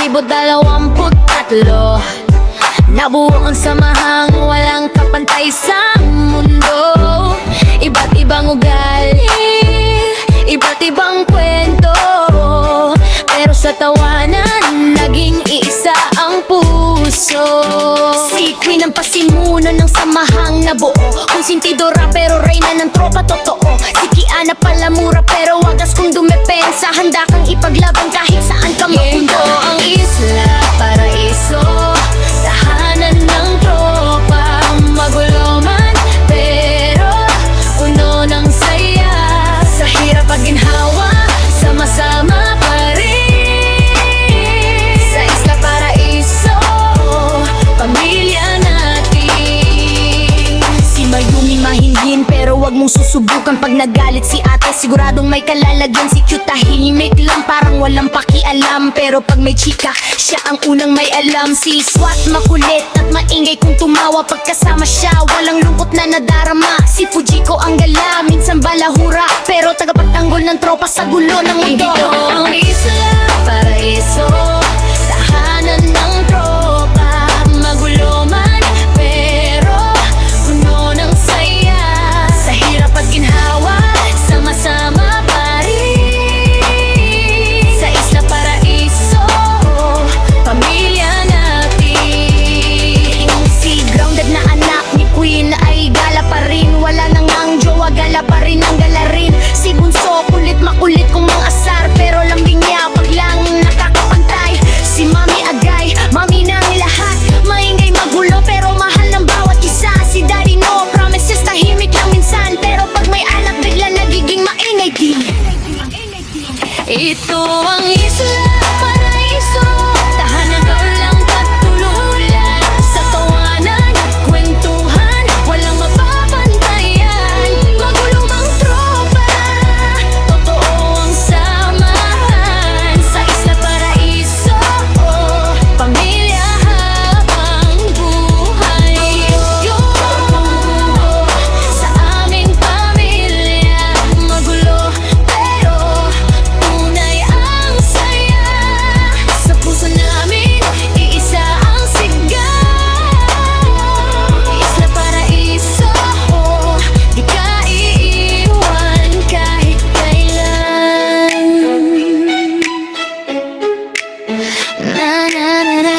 2023 nabuo ang samahang walang kapantay sa mundo. Iba't ibang ugali, iba't ibang kwento, pero sa tawanan naging iisa ang puso. Si Queen ang pasimuno ng samahang nabuo, kung sintidora pero reyna ng tropa totoo. Si Kiana palamura pero wagas kung dumepensa, handa kang ipaglaban kahit saan ka mapunta. Ito ang isla paraiso, tahanan ng tropa. Magulo man pero puno ng saya, sa hirap at ginhawa sama-sama pa rin. Sa Isla Paraiso, pamilya natin. Si Mayumi mahinhin pero wag mong susubukan. Pag nagalit si ate siguradong may kalalagyan. Si cute tahimik lang parang walang pakialam, pero pag may chika siya ang unang may alam. Si Swat makulit at maingay kung tumawa, pagkasama siya walang lungkot na nadarama. Si Fujiko ang gala, minsan balahura, pero tagapagtanggol ng tropa sa gulo ng mundo. Ito ang Isla Paraiso, tahanan ng tropa. Magulo man pero puno ng saya, sa hirap at ginhawa sama-sama pa rin. Sa Isla Paraiso, pamilya natin. Si grounded na anak ni Queen ay gala pa rin, wala nang ang jowa, gala pa rin ang galarin. Si Bunso kulit makulit kung mang asar, pero lambing niya pag lang nakakapantay. Si Mami Agay, mami ng lahat, maingay magulo pero mahal ng bawat isa. Si Daddy no promises, tahimik lang minsan, pero pag may anak bigla nagiging maingay din. Ito ang Isla Paraiso, tahanan walang katuluyan. Sa tawanan at kwentuhan, walang mapapantayan. Magulo mang tropa, totoo ang samahan. Sa Isla Paraiso, pamilya habang buhay. Sa aming pamilya, magulo pero tunay ang saya. Sa puso namin, iisa ang sigaw. Isla Paraiso, di ka iiwan kahit kailan. Na na na na,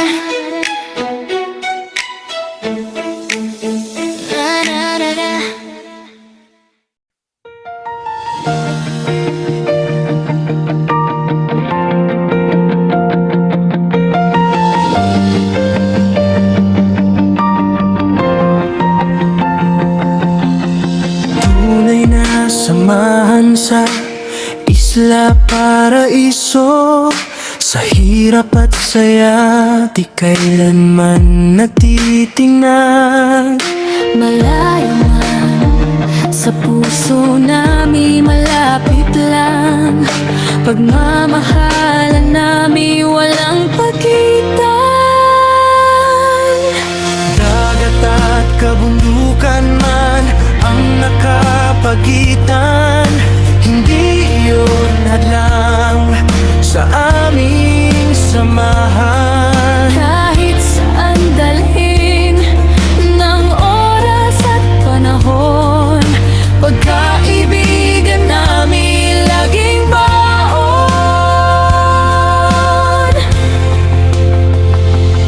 na na na na. Tunay na samahan sa Isla Paraiso. Sa hirap at saya, di kailanman natitingnan. Malayo man, sa puso namin malapit lang. Pagmamahalan namin walang pagitan. Dagat at kabundukan man ang nakapagitan, hindi yun hadlang sa aming samahan. Kahit saan dalhin ng oras at panahon, pagkaibigan namin laging baon.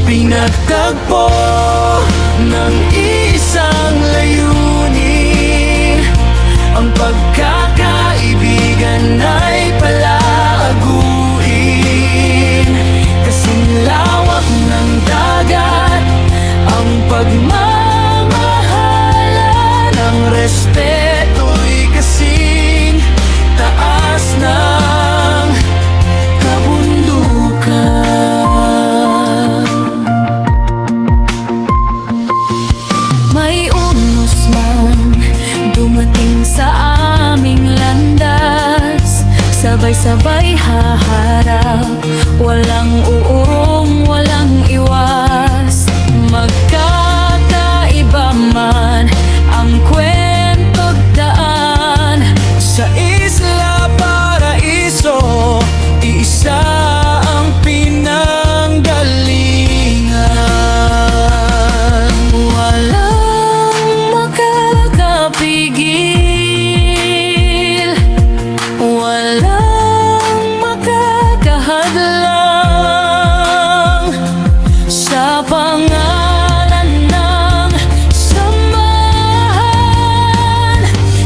Pinagtagpo ng isang layunin, ang pagkakaibigan ay palaguin. Kasing lawak ng dagat ang pagmamahalan, ang respeto'y kasing taas ng kabundukan. May unos man dumating sa aming landas, sabay-sabay haharap, walang uurong, walang iwas. Magkakaiba man ang kwento't daan, sa Isla Paraiso, iisa ang pinang pangalan ng samahan,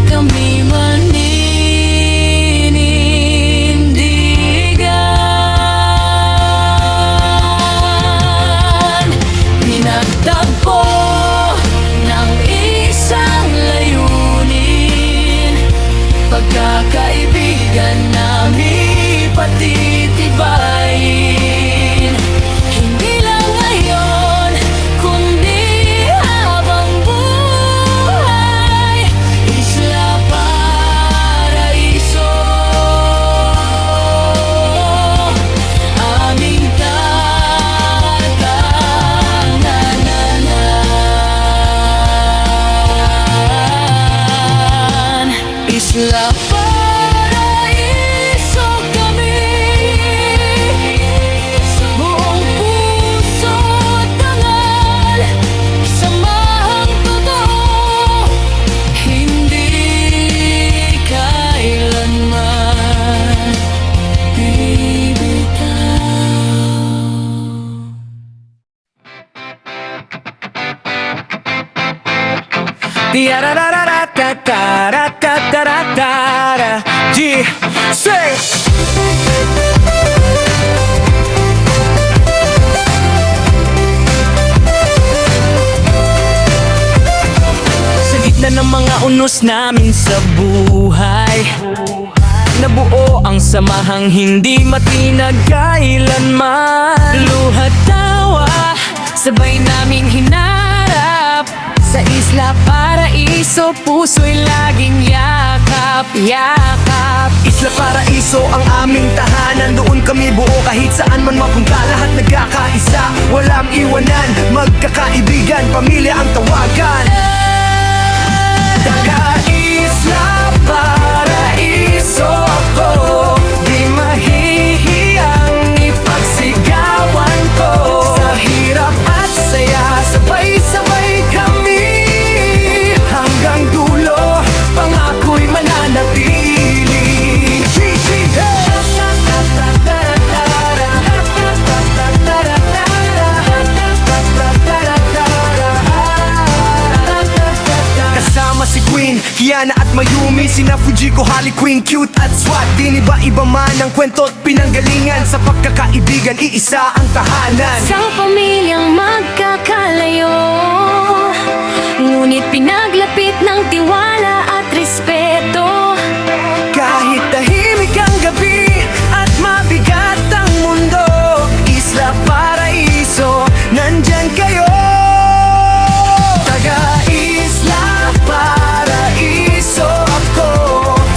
kami maninindigan. Pinagtagpo ng isang layunin, pagkakaibigan namin patitibayin. Hindi lang ngayon, kundi habang buhay. Isla Paraiso, aming tatanganan. Isla Paraiso kami, buong puso't dangal, samahang totoo, hindi kailanman Tiarararatatatataratara. G, say. Sa gitna ng mga unos namin sa buhay, nabuo ang samahang hindi matinag kailanman. Luhat tawa, sabay naming hinarap. Sa Isla Paraiso, puso'y laging yakap, yakap. Isla Paraiso ang aming tahanan, doon kami buo kahit saan man mapunta. Lahat nagkakaisa, walang iwanan, magkakaibigan, pamilya ang tawagan. Taga Isla Paraiso ako, di mahihiyang ipagsigawan ko. Sa hirap at saya, sabay-sabay kami hanggang dulo, pangako'y mananatili. Kasama si Queen, Kiana at Mayumi, sina Fujiko, Harley Quinn, cute at swat. Di iba-iba man ang kwento't pinanggalingan, sa pagkakaibigan, iisa ang tahanan. Isang pamilyang magkakalayo, ngunit pinaglapit ng tiwala at respeto. Kahit tahimik ang gabi at mabigat ang mundo, Isla Paraiso, nandyan kayo. Taga Isla Paraiso ako,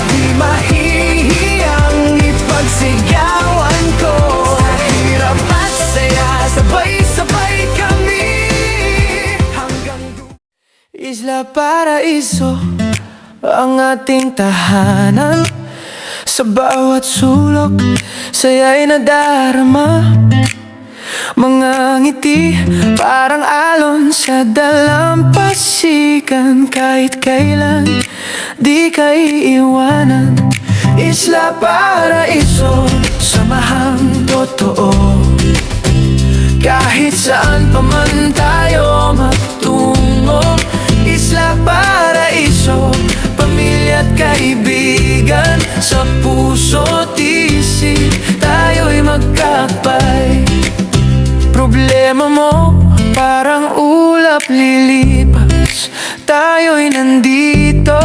di mahihiyang ipagsigawan ko. Sa hirap at saya, sabay-sabay kami hanggang Isla Paraiso, ang ating tahanan. Sa bawat sulok, saya'y nadarama. Mga ngiti, parang alon sa dalampasigan. Kahit kailan, di ka iiwanan. Isla Paraiso, samahang totoo. Kahit saan pa man tayo magtungo, Isla Paraiso, pamilya at kaibigan. Sa puso't isip, tayo'y magkakapay. Problema mo, parang ulap lilipas. Tayo'y nandito,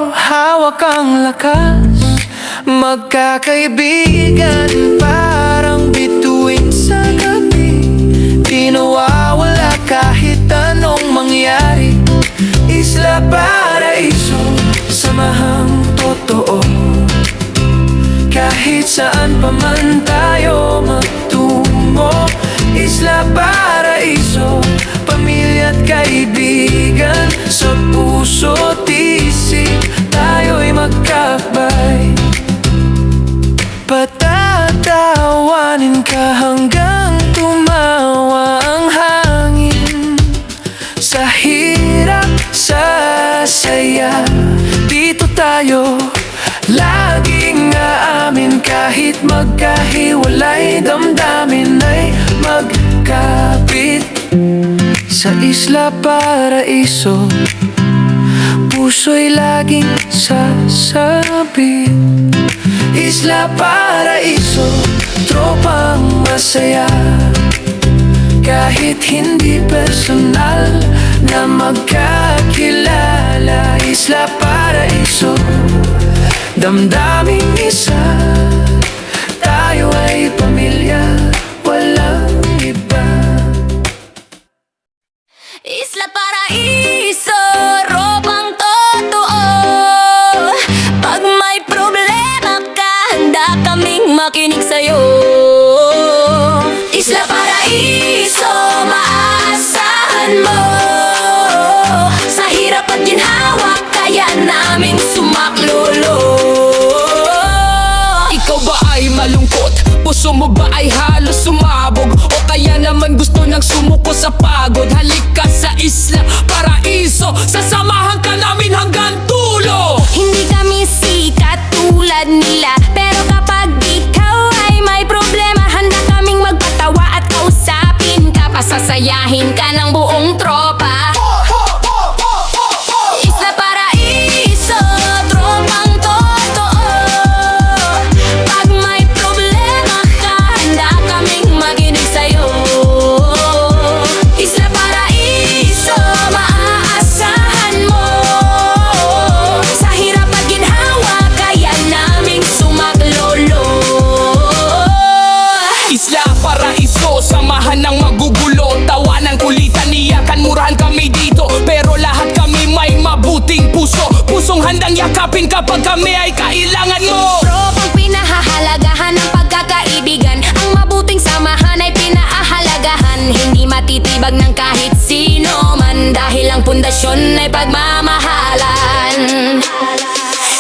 hawak ang lakas. Magkakaibigan, parang bituin sa gabi. Di nawawala kahit anong mangyari. Isla Paraiso, samahang totoo. Kahit saan pa man tayo magtungo, Isla Paraiso, pamilya at kaibigan. Sa puso't isip, tayo'y magkakabay. Patatawanin ka hanggang tumawa ang hangin. Sa hirap, sa saya, dito tayo laging aamin. Kahit magkahiwalay, damdamin ay magkapit. Sa Isla Paraiso, puso'y laging sasabi. Isla Paraiso, tropang masaya. Kahit hindi personal na magkakilala. Isla Paraiso, damdaming isa. Tayo ay pamilya, walang iba. Isla Paraiso, ropang totoo. Pag may problema ka, handa kaming makinig sa'yo. Isla Paraiso, maasahan mo. Sa hirap at ginhawa, kaya namin sumaklolo. Ikaw ba ay malungkot? Puso mo ba ay halos sumabog? O kaya naman gusto nang sumuko sa pagod? Halika sa Isla Paraiso, sasamahan ka namin hanggang dulo. Hindi kami sikat tulad nila, pero kapag ikaw ay may problema, handa kaming magpatawa at kausapin ka. Pasasayahin ka ng buong tropa. Isla Paraiso, tropang totoo. Pag may problema ka, handa kaming makinig sa'yo. Isla Paraiso, maaasahan mo. Sa hirap at ginhawa, kaya naming sumaklolo. Isla Paraiso, samahan ng magugulo. Tawanan, kulitan, iyakan, murahan kami dito. Pero lahat kami may mabuting puso. Pusong handang yakapin kapag kami ay kailangan mo. Tropang pinahahalagahan ng pagkakaibigan. Ang mabuting samahan ay pinaahalagahan. Hindi matitibag ng kahit sino man, dahil ang pundasyon ay pagmamahalan.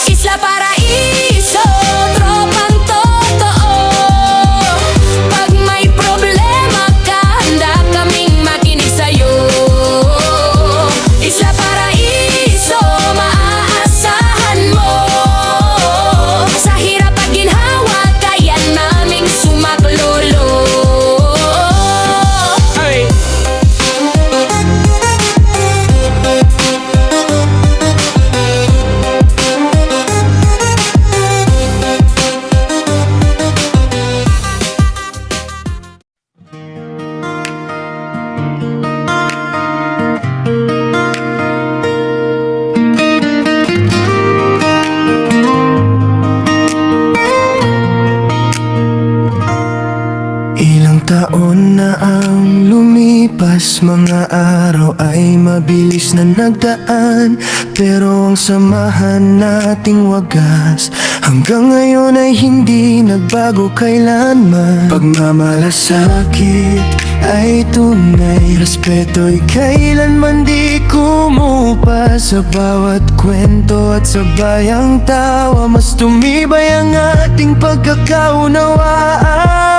Isla Paraiso, tropang totoo. Pag may problema ka, handa kaming makinig sa'yo. Isla Paraiso, maaasahan mo. Sa hirap at ginhawa, kaya naming sumaklolo. Ay. Ilang taon na ang lumipas, mga araw ay mabilis na nagdaan. Pero ang samahan nating wagas hanggang ngayon ay hindi nagbago kailanman. Pagmamalasakit ay tunay, respeto'y kailanman di kumupa. Sa bawat kwento at sa bayang tawa, mas tumibay ang ating pagkakaunawaan.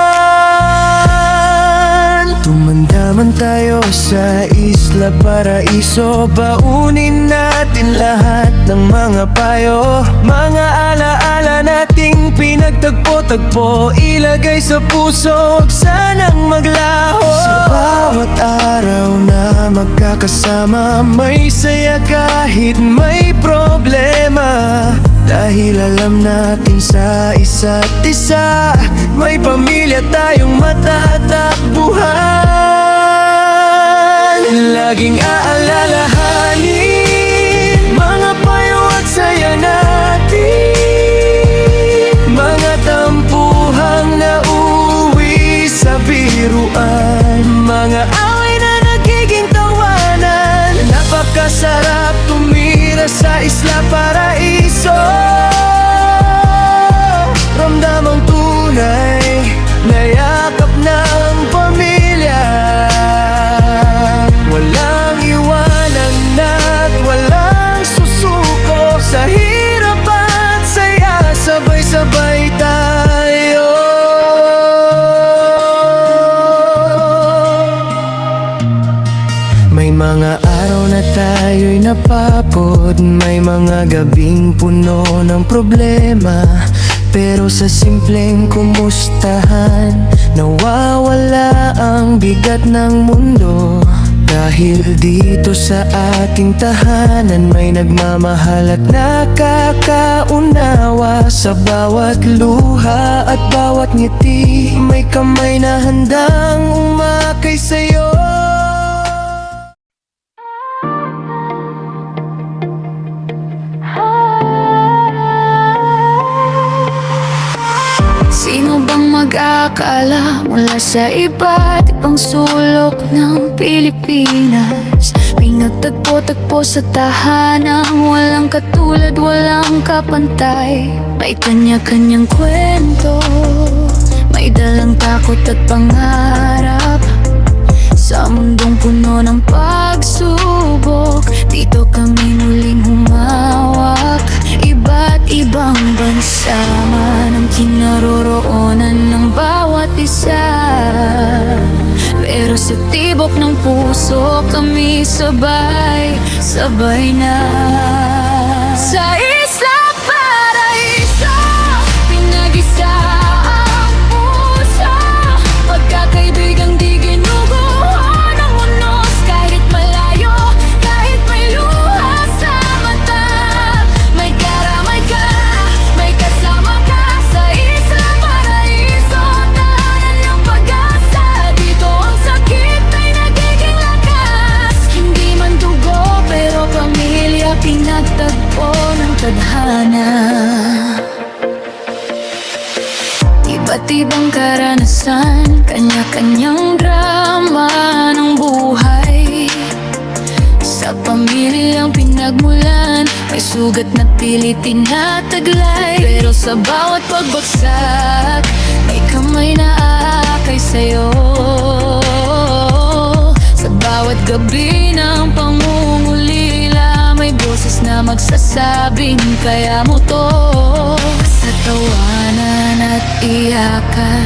Tumanda man tayo sa Isla Paraiso, baunin natin lahat ng mga payo. Mga alaala nating pinagtagpo-tagpo, ilagay sa puso, huwag sanang maglaho. Sa bawat araw na magkakasama, may saya kahit may problema. Dahil alam natin sa isa't isa, may pamilya tayong matatakbuhan. Laging aalalahanin mga payo at saya natin. Mga tampuhang nauwi sa biruan, mga away na nagiging tawanan. Napakasarap tumira sa Isla Paraiso. Ramdam ang tunay na yakap ng pamilya. Walang iwanan at walang susuko. Sa hirap at saya, sabay-sabay tayo. May mga araw na tayo'y napapod, may mga gabing puno ng problema. Pero sa simpleng kumustahan, nawawala ang bigat ng mundo. Dahil dito sa ating tahanan, may nagmamahal at nakakaunawa. Sa bawat luha at bawat ngiti, may kamay na handang umakay sa'yo. Sino bang mag-akala mula sa iba't ibang sulok ng Pilipinas? Pinagtagpo-tagpo sa tahanang walang katulad, walang kapantay. May kanya-kanyang kwento, may dalang takot at pangarap. Sa mundong puno ng pagsubok, dito kami muling humawak. Iba't ibang bansa man ang kinaroroonan ng bawat isa, pero sa tibok ng puso kami sabay, sabay na. Sa Isla Paraiso, pinag-isa ang puso, pagkakaibigang di ginuguho ng unos. Kahit malayo, kahit may luha sa mata, may karamay ka, may kasama ka. Sa Isla Paraiso, tahanan ng pag-asa. Dito ang sakit ay nagiging lakas. Hindi man dugo, pero pamilya pinagtagpo ng tadhana. Iba't ibang karanasan, kanya-kanyang drama ng buhay. Sa pamilyang pinagmulan, may sugat na pilit tinataglay. Pero sa bawat pagbagsak, may kamay na aakay sa'yo. Sa bawat gabi ng pangungulila, may boses na magsasabing kaya mo to. Sa tawanan at iyakan,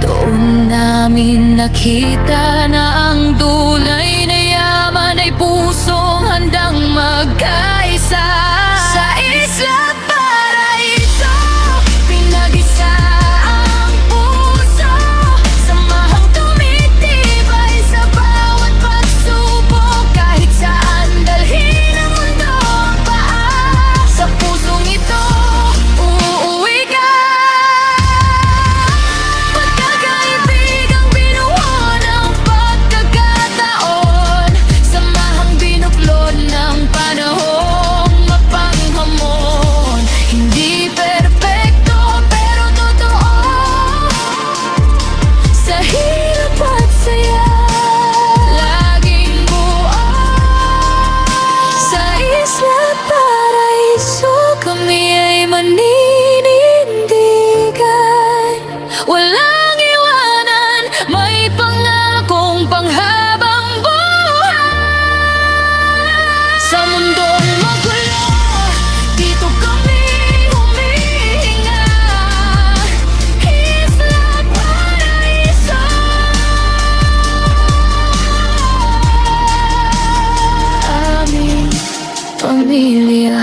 doon namin nakita na ang tunay na yaman ay pusong handang magkaisa. Sa Isla Paraiso, pinag-isa ang puso, samahang tumitibay sa bawat pagsubok. Kahit saan dalhin ang mundo ang paa, sa pusong ito uuwi ka. Pagkakaibigang binuo ng pagkakataon, samahang binuklod ng panahong mapanghamon. Hindi perpekto pero totoo, sa hirap at saya laging buo. Sa Isla Paraiso kami ay maninindigan, walang iwanan, may pangakong panghabang buhay. Sa mundong magulo, dito kami humihinga. Isla Paraiso, aming pamilya.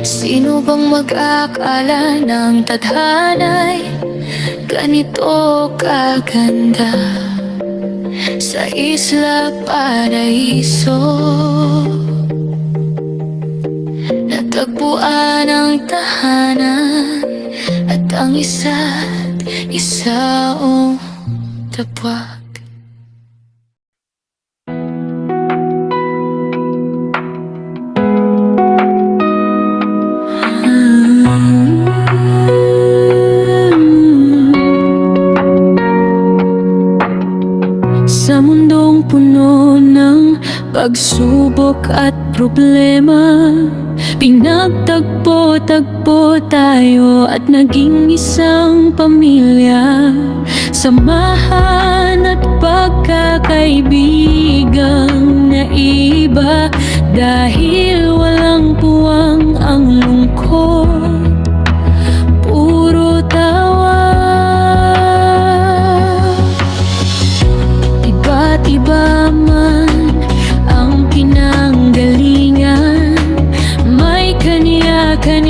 Sino bang mag-akala ng tadhana'y ganito kaganda? Sa Isla Paraiso, natagpuan ang tahanan at ang isa't isaong tapwag. Sa mundong puno ng pagsubok at problema, pinagtagpo-tagpo tayo at naging isang pamilya. Samahan at pagkakaibigang naiba, dahil walang puwang ang lungkot, puro tawa. Iba't iba man ang pinanggalingan, may kanya-kanya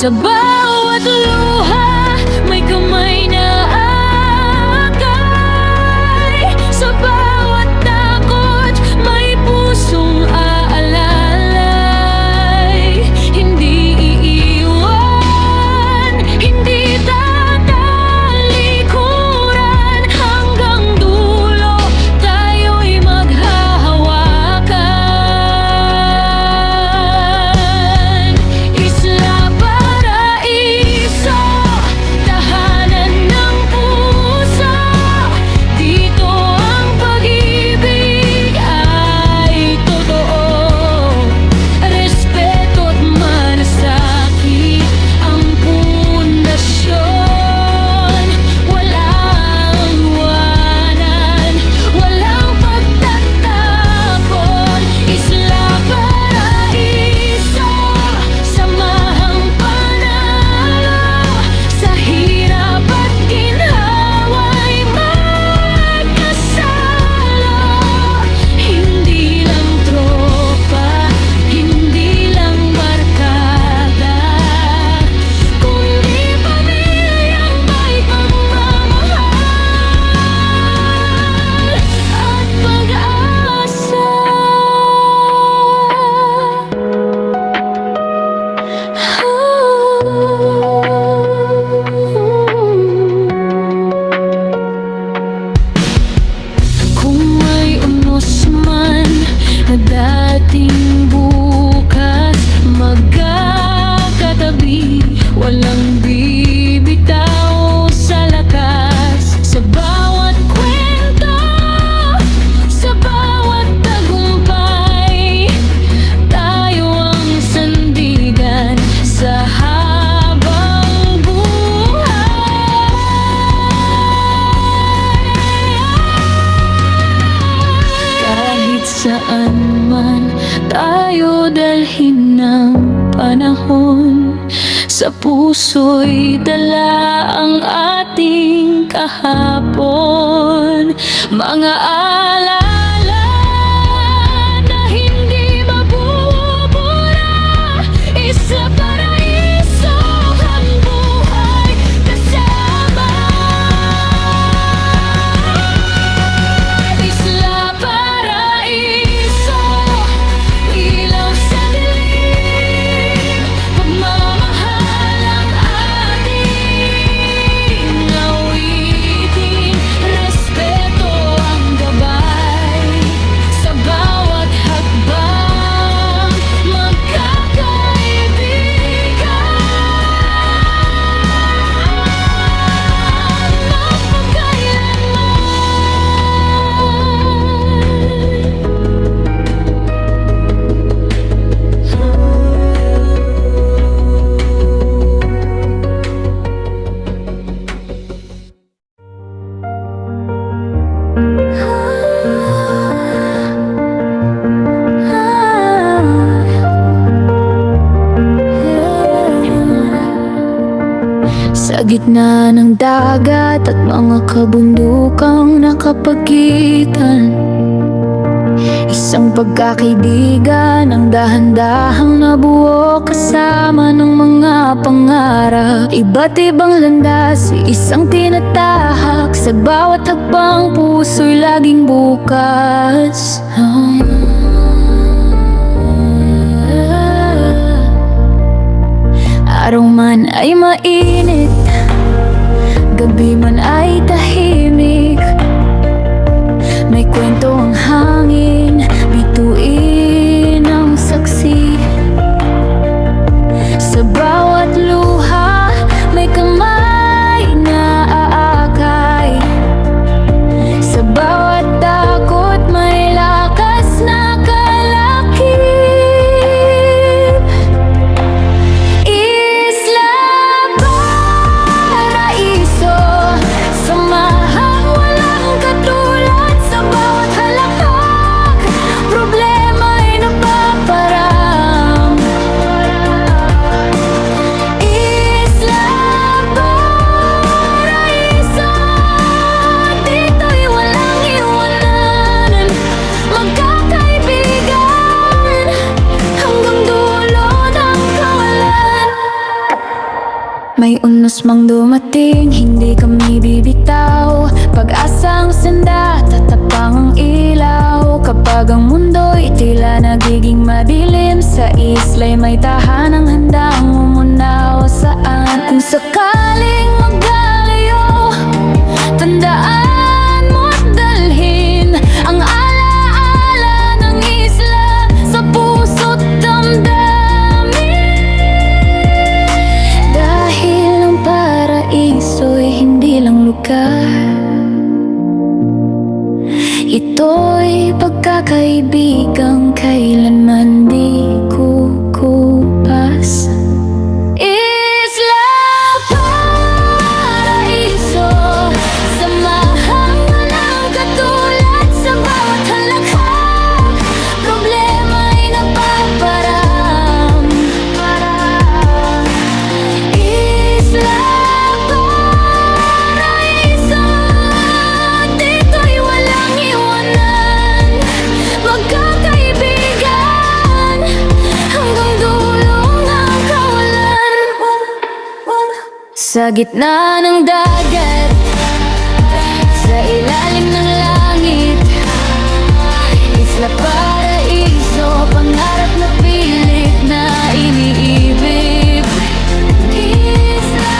Sa bawat luha, may kamay na akay. Sa bawat takot, may pusong aalalay. Hindi iiwan, hindi tatalikuran. Hanggang dulo, tayo'y maghahawakan. Isla Paraiso, tahanan ng puso. Dito ang pag-ibig ay totoo. Respeto at malasakit ang pundasyon. Walang iwanan, walang pagtatapon. Isla Paraiso, samahang panalo. Sa hirap at ginhawa'y magkasalo. Hindi lang tropa, hindi lang barkada, kundi pamilyang may pagmamahal at pag-asa. Kung may unos man na dating bukas magkakatabi, walang bibitaw sa lakas. Sa bawat kwento, sa bawat tagumpay, tayo ang sandigan sa habang buhay. Kahit saan man tayo dalhin ng panahon, sa puso'y dala ang ating kahapon. Mga alala na hindi mabubura. Isla Paraiso, ang buhay kasama. Isla Paraiso, ilaw sa dilim. Pagmamahal ang ating awitin. Respeto ang gabay. Sa bawat hakbang, magkakaibigan. Sa gitna ng dagat at mga kabundukang nakapagitan, isang pagkakaibigan ang dahan-dahang nabuo kasama ng mga pangarap. Iba't ibang landas, isang tinatahak. Sa bawat hakbang, puso'y laging bukas. Araw man ay mainit, gabi man ay tahimik. May kwento ang hangin, bituin ang saksi. Sa bawat luha, may kamay na aakay. Sa bawat takot, may lakas na kalakip. Isla Paraiso, samahang walang katulad. Sa bawat halakhak, problema Antos mang dumating, hindi kami bibitaw. Pag-asang senda, tatapang ang ilaw. Kapag ang mundo'y tila nagiging madilim, sa isla'y may tahanang handang umunaw. Saan kung sakaling maglayo, tandaan mo't dalhin ang alaala ng isla sa puso't damdamin. Dahil ang paraiso'y hindi lang lugar, ito'y pagkakaibigang kailanman di kukupas. Isla Paraiso, samahang walang katulad sa bawat halakhak. Problema'y napaparang. Isla Paraiso, dito'y walang iwanan. Magkakaibigan hanggang dulong ang kawalan. Sa gitna ng dagat, sa ilalim ng langit, Isla Paraiso, pangarap na pilit na iniibig. Isla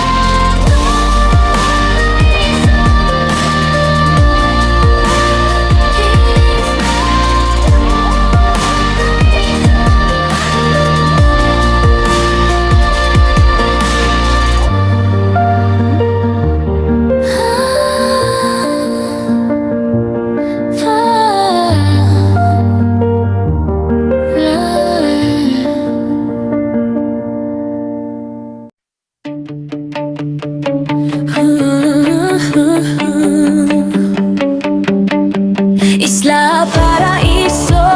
Isla Paraiso.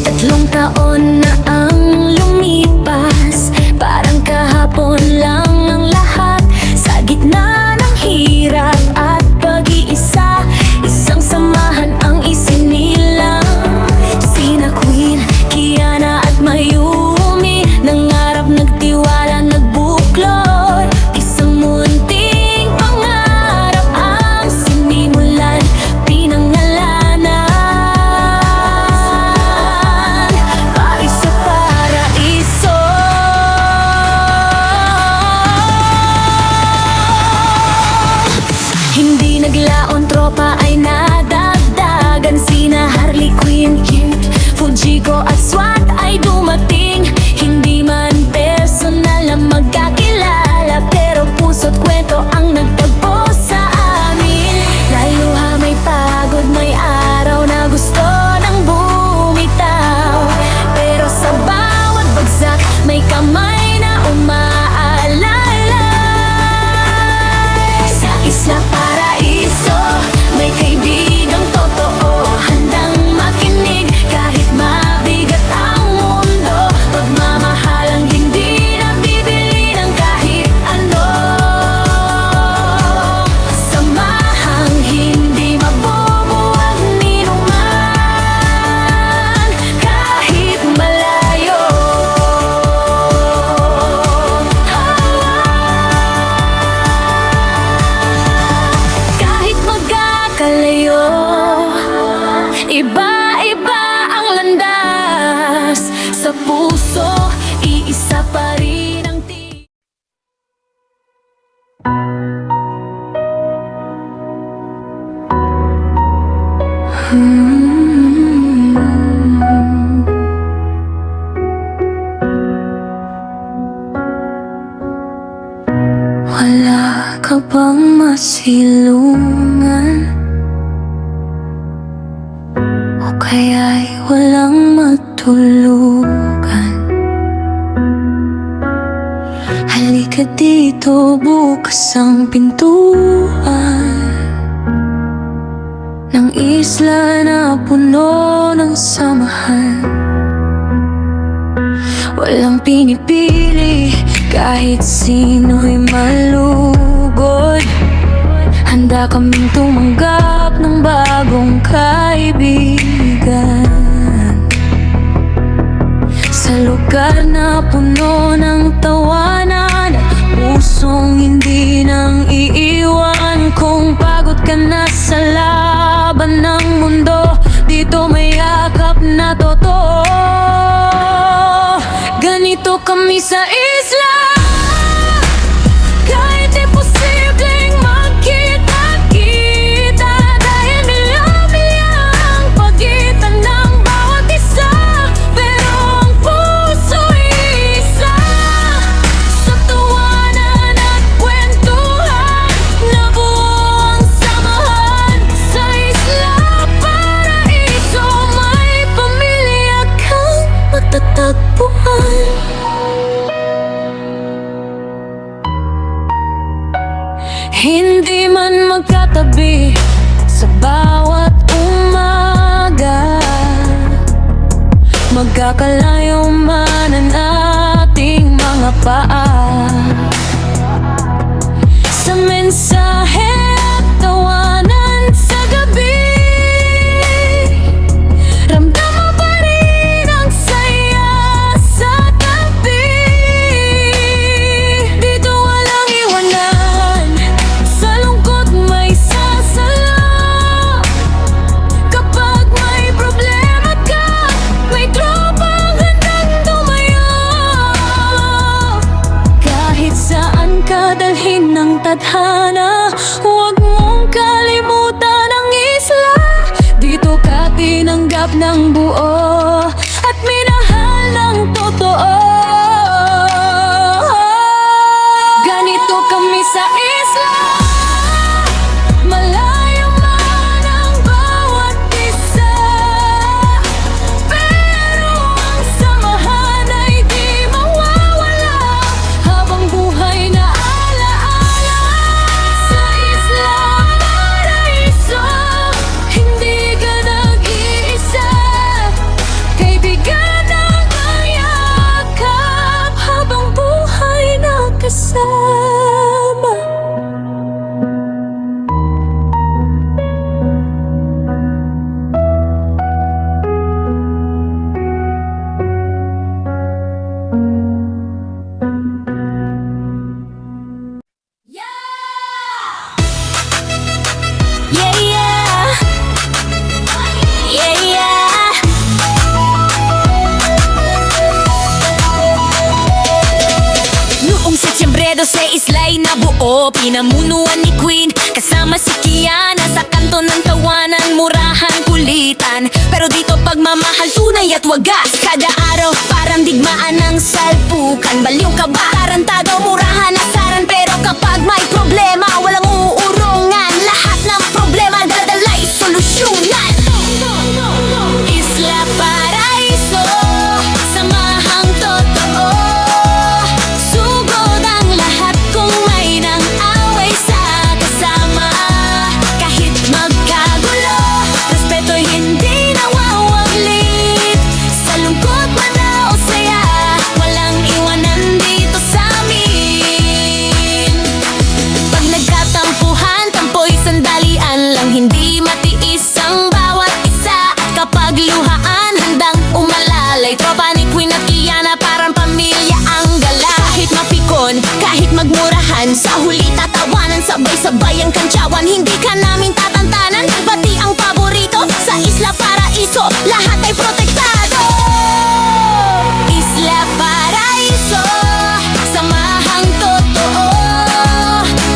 Tatlong taon na ang lumipas, parang kahapon lang ang lahat. Sa gitna ng hirap at pag-iisa, isang samahan ang isinilang. Sina Queen, Kiana at Mayumi, nangarap, nagtiwala, nagbuklod. Isang munting pangarap ang sinimulan, pinangalanan. Paris sa Paraiso. Hindi naglaon, tropa ay nadagdagan. Sina Harley Quinn, Fujiko at SWAT ay dumating. Hindi man personal na magkakilala, pero puso't kwento ang nagtagpo sa amin. Laluha, may pagod, may araw na gusto nang bumitaw, pero sa bawat bagsak may kamay na umaalalay. Sa Isla Paraiso, may kaibigang totoo, handang makinig kahit mabigat ang mundo. Pagmamahalang hindi nabibili ng kahit ano, samahang hindi mabubuwag ni numan kahit malayo. Kahit magkakalayo, iba-iba ang landas. Sa puso, iisa pa rin ang Wala ka bang masilungan? O kaya'y walang matulugan? Halika dito, bukas ang pintuan ng isla na puno ng samahan. Walang pinipili, kahit sino'y malugod. Handa kaming tumanggap ng bagong kaibigan. Ganito kami sa isla, kahit di posibleng magkita-kita, dahil milya-milya ang pagitan ng bawat isa. Pero ang puso'y isa, sa tawanan at kwentuhan, nabuo ang samahan. Sa isla paraiso, may pamilya kang matatagpuan. Hindi man magkatabi sa bawat umaga, magkakalayo man ang ating mga paa. Sa mensahe at tawanan sa gabi, ramdam mo pa rin ang saya sa tabi. Dito walang iwanan, sa lungkot may sasalo. Kapag may problema ka, may tropang handang tumayo. Kahit saan ka dalhin ng tadhana, huwag mong kalimutan ang isla. Dito ka tinanggap ng buo at minahal ng totoo. Ganito kami sa isla, malayo man ang bawat isa, pero ang samahan ay di mawawala habang buhay na alaala. Sa isla paraiso, hindi ka nag-iisa, kaibigan ang yakap habang buhay na kasama. Yeah, yeah. Yeah, yeah. Noong Setyembre 12, isla'y nabuo, pinamunuan ni Queen kasama si Kiana. Sa kanto ng tawanan, murahan, kulitan, pero dito pagmamahal tunay at wagas. Kada araw parang digmaan ng salpukan. Baliw ka ba? Tarantado, murahan, asaran, pero kapag may problema, walang uurungan. Lahat ng problema dadala'y solusyonan. Isla Paraiso, samahang totoo. Sugod ang lahat kung may nang away sa kasama. Kahit magkagulo, respeto'y hindi nawawaglit. Sa lungkot man o saya, walang iwanan dito sa amin. Pag nagkatampuhan, tampo'y sandalian lang, hindi matiis ang bawat isa. Kapag luhaan, handang umalalay. Tropa ni Queen at Kiana, parang pamilya ang gala. Kahit mapikon, kahit magmurahan, sa huli tatawanan, sabay-sabay ang kantsawan. Hindi ka namin tatantanan, pati ang paborito. Sa Isla Paraiso, lahat ay protektado. Isla Paraiso, samahang totoo.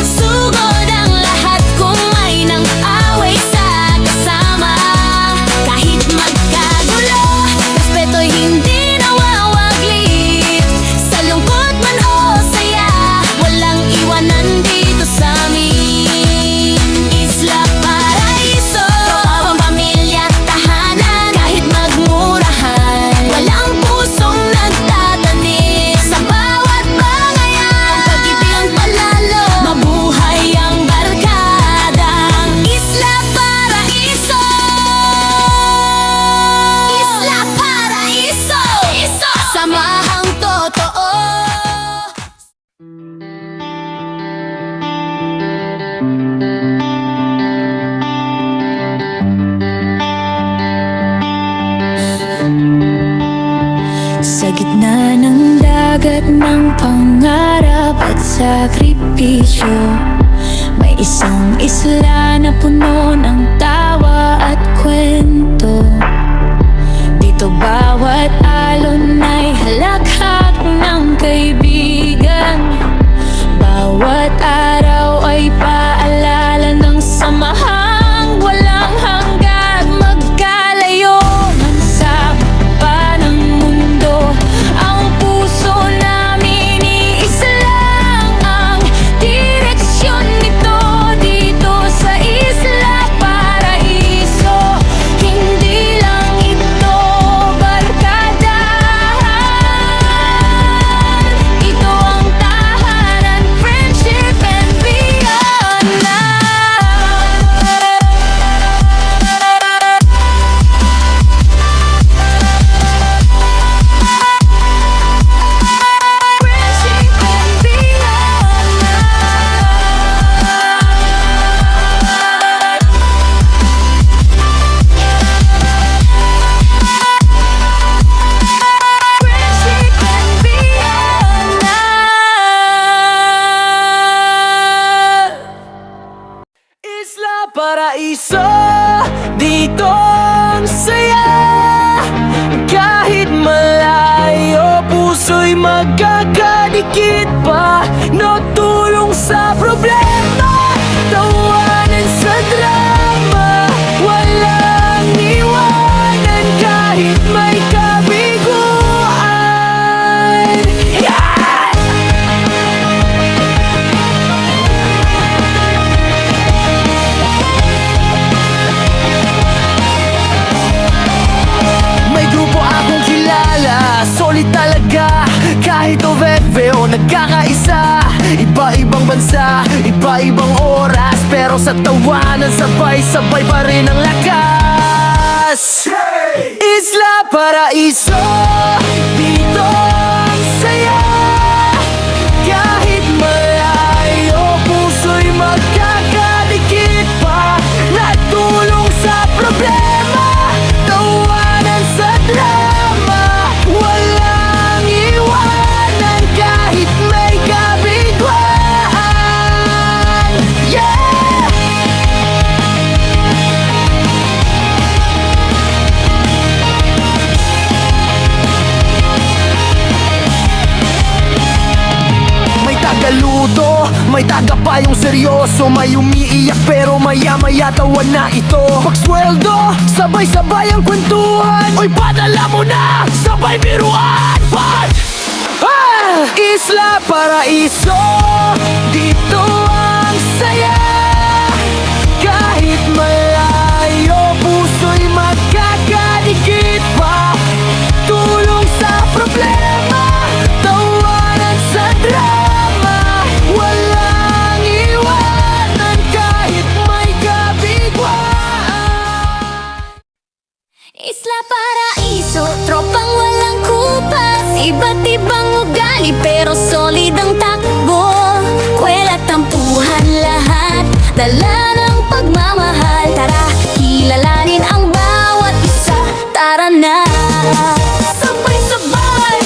Sugod ang lahat kung may nang away sa kasama. Kahit magkagulo, respeto'y hindi nawawaglit. Sa lungkot man o saya, walang iwanan dito sa amin. Isla Paraiso, tropang pamilya, tahanan. Kahit magmurahan, walang pusong nagtatanim. Sa bawat bangayan, ang pag-ibig ang palalo. Mabuhay ang barkadang Isla Paraiso. Isla Paraiso, samahang totoo. Sa gitna ng dagat ng pangarap at sakripisyo, may isang isla na puno ng tawa at kwento. Dito bawat alon ay halakhak ng iso, dito ang saya. Kahit malayo, puso'y magkakadikit pa. No tulong sa problema, tawanan sa drama. Walang iwanan kahit may kabiguan. Yeah! May grupo akong kilala, solid talaga. Kahit OVP o nagkakaisa, iba-ibang bansa, iba-ibang oras, pero sa tawanan sabay-sabay pa rin ang lakas. Isla Paraiso, dito ang saya. Kahit malayo, puso'y magkakadikit pa. Natulong sa problema, tawanan sa drama. Walang iwanan kahit may kabiguan. Yeah! May tagaluto, may tagapayong seryoso. May umiiyak pero maya-maya tawa na ito. Pagsweldo, sabay-sabay ang kwentuhan. Oy, padala mo na, sabay biruan. Isla Paraiso, dito ang saya. Kahit malayo, puso'y magkakadikit pa. Tulong sa problema, tawanan sa drama. Walang iwanan kahit may kabiguan. Isla Paraiso, tropang walang kupas. Iba't ibang ugali pero solid ang takbo. Kwela tampuhan lahat, dala ng pagmamahal. Tara, kilalanin ang bawat isa. Tara na, sabay-sabay.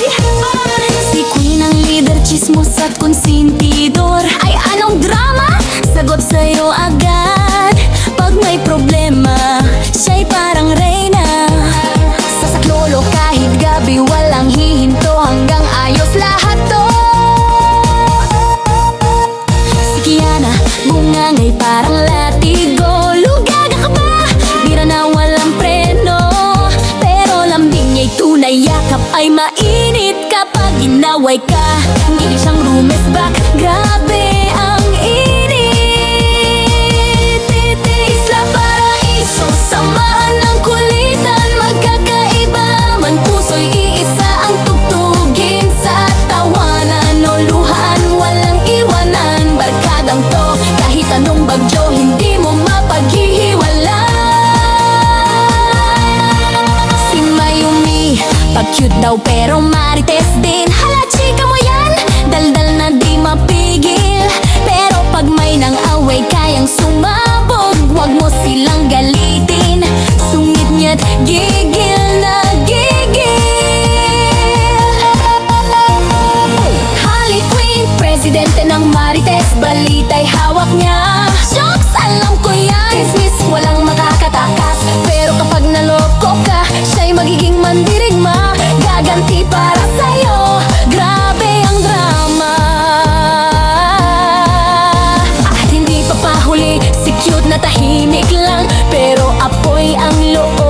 Si Queen ang leader, chismos at konsentidor. Ay anong drama? Sagot sa'yo agad. Pag may problema, siya'y parang reyna. Sa saklolo kahit gabi, walang hihinto hanggang ayos lahat to. Si Kiana, bungangay parang latigo. Lugaga ka ba? Bira na walang preno. Pero lambing niya'y tunay, yakap ay mainit kapag inaway ka. Hindi siyang rumesbak, grabe ang init. Isla Paraiso, samahan ng kulitan. Magkakaiba man puso'y iisa ang tugtugin. Sa tawanan o luhaan, walang iwanan. Barkadang to, kahit anong bagyo, hindi mo mapaghihiwalay. Si Mayumi, pag-cute daw pero marites din. Hala, chika mo yan, daldal na di mapigil. Pero pag may nang away, kayang sumabog. Huwag mo silang galitin, sungit niya't gigil na gigil. Harley Quinn, presidente ng Marites, balita'y hawak niya. Shocks, alam ko yan, business walang makakatakas. Pero kapag naloko ka, siya'y magiging mandirigma. Gaganti para sa'yo, grabe ang drama. At hindi papahuli, si cute na tahimik lang, pero apoy ang loob.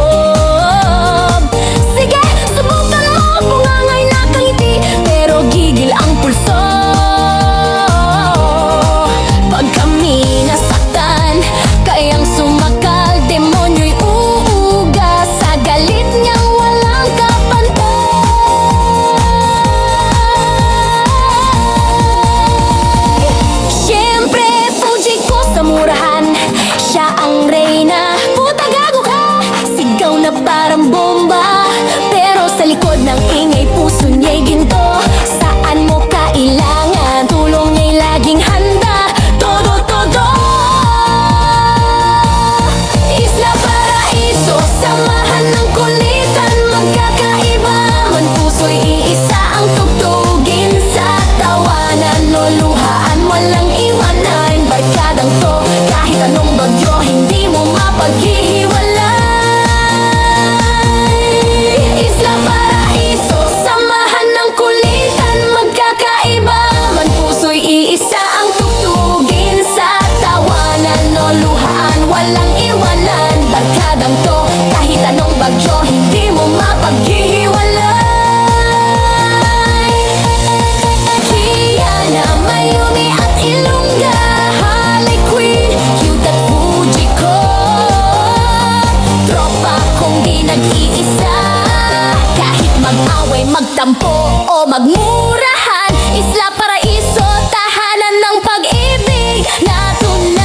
magtampo o magmurahan. Isla Paraiso, tahanan ng pag-ibig na tunay.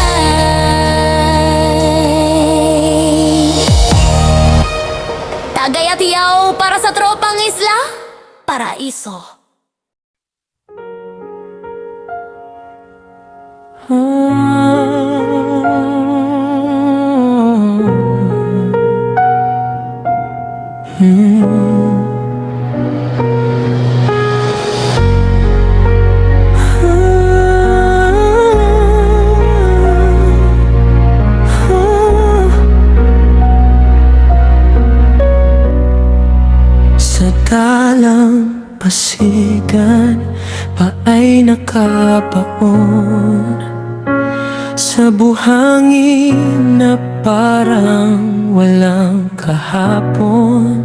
Tagay at yaw para sa tropang Isla Paraiso. Sa dalang pasigan pa ay nakabaon sa buhangin na parang walang kahapon.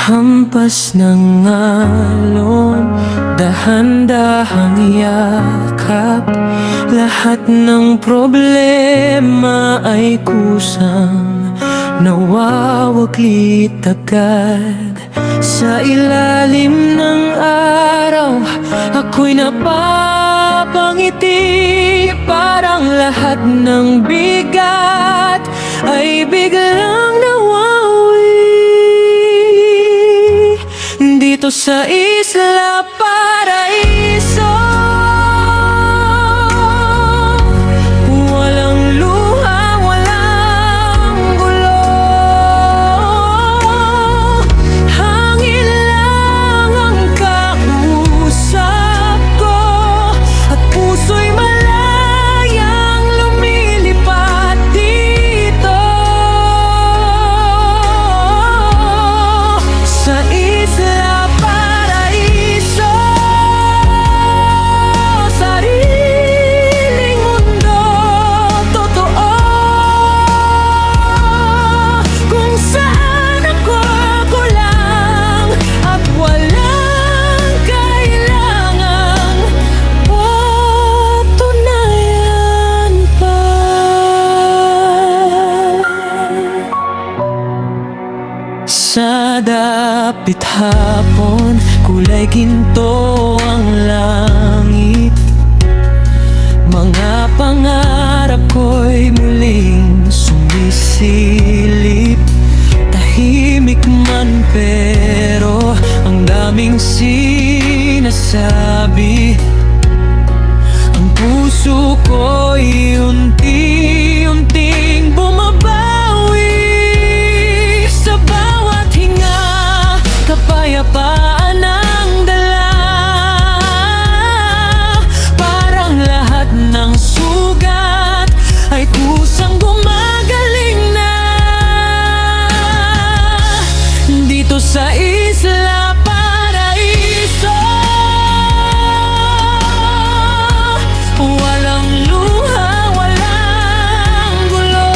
Hampas ng alon, dahan-dahang yakap. Lahat ng problema ay kusang nawawaglit agad. Sa ilalim ng araw, ako'y napapangiti. Parang lahat ng bigat ay biglang nawawi. Dito sa Isla Paraiso, walang luha, walang gulo. Hangin lang ang kausap ko, at puso'y malayang lumilipad dito. Sa Isla Paraiso, sariling mundo totoo, kung saan ako kulang at walang kailangang patunayan pa. Sa dapit hapon, kulay ginto ang langit. Mga pangarap ko'y muling sumisilip. Tahimik man pero ang daming sinasabi. Ang puso ko'y unti-unting bumabawi. Sa bawat hinga, kapayapaan ang dala. Parang lahat ng sugat ay kusang gumagaling na. Dito sa Isla Paraiso, walang luha, walang gulo.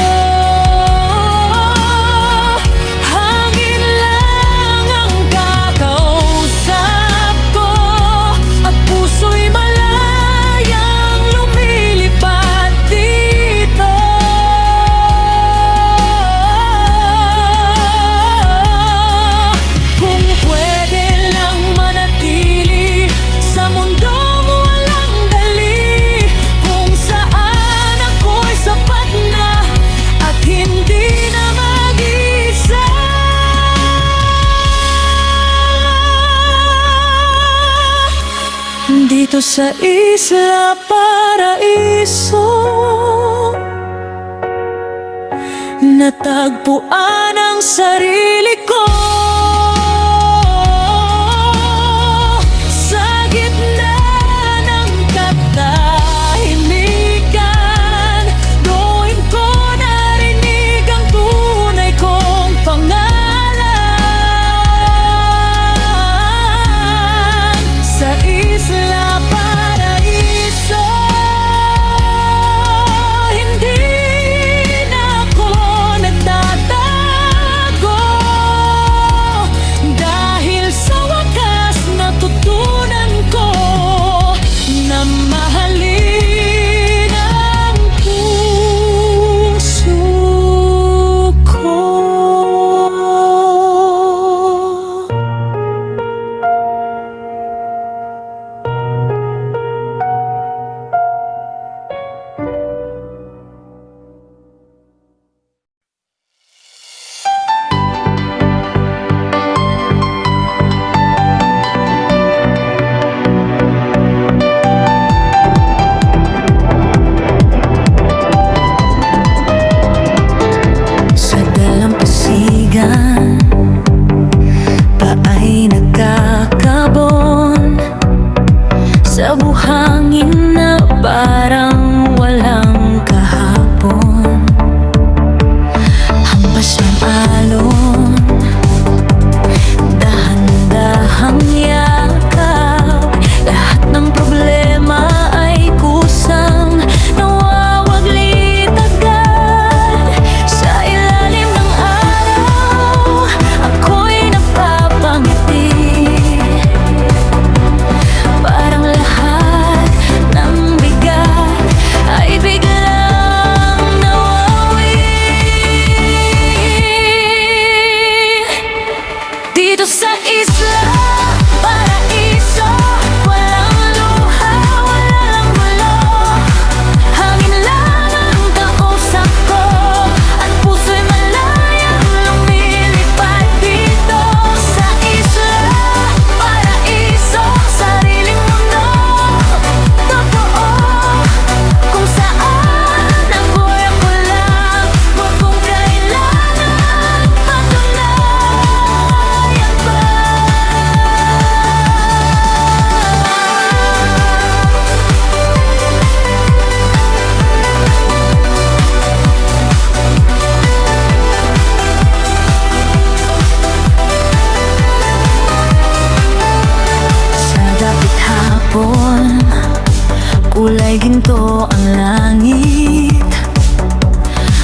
Hangin lang ang kakausap ko, at puso'y malayang lumilipad dito. Kung pwede lang manatili sa mundong walang dali, kung saan ako'y sapat na at hindi na mag-isa. Dito sa Isla Paraiso, natagpuan ang sarili ko. Sa gitna ng katahimikan, doon ko narinig ang tunay kong pangalan. Sa Isla Paraiso, hindi na ako nagtatago. ka ay nagkakabon sa buhangin na parang walang kahapon. Hampas ng alon, dahan-dahang yakap, lahat ng problema ay kusang nawawaglit agad. Sa ilalim ng araw, ako'y napapangiti, parang lahat ng bigat ay biglang nawawi. Dito sa isla, paraiso, walang luha, walang gulo. Hangin lang ang kausap ko, at puso'y malayang lumilipad. Dito sa isla, paraiso, sariling mundo, totoo, kung saan ako'y ako lang, huwag kong kailangan patunayan pa. Sa dapit hapon, kulay ginto ang langit.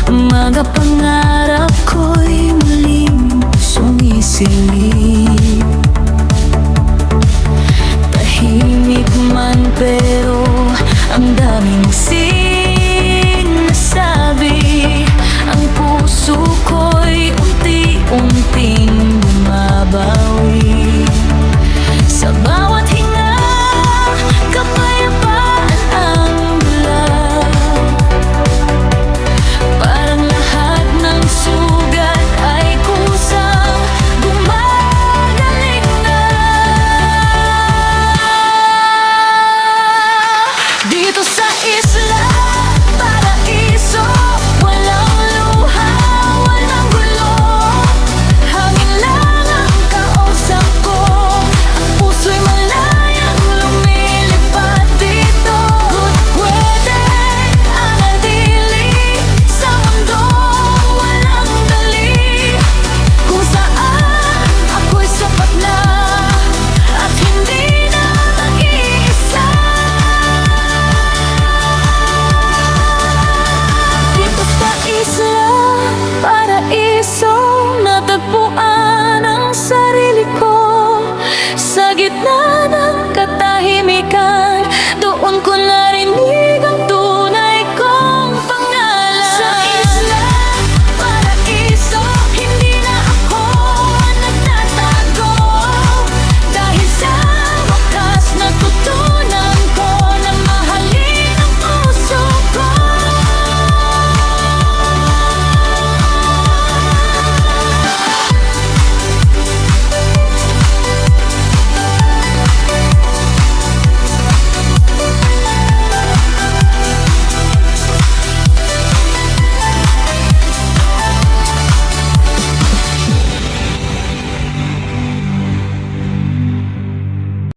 Mga pangarap ko'y muling sumisilip. Tahimik man pero ang daming sinasabi. Ang puso ko'y unti-unting bumabawi. Sa bawat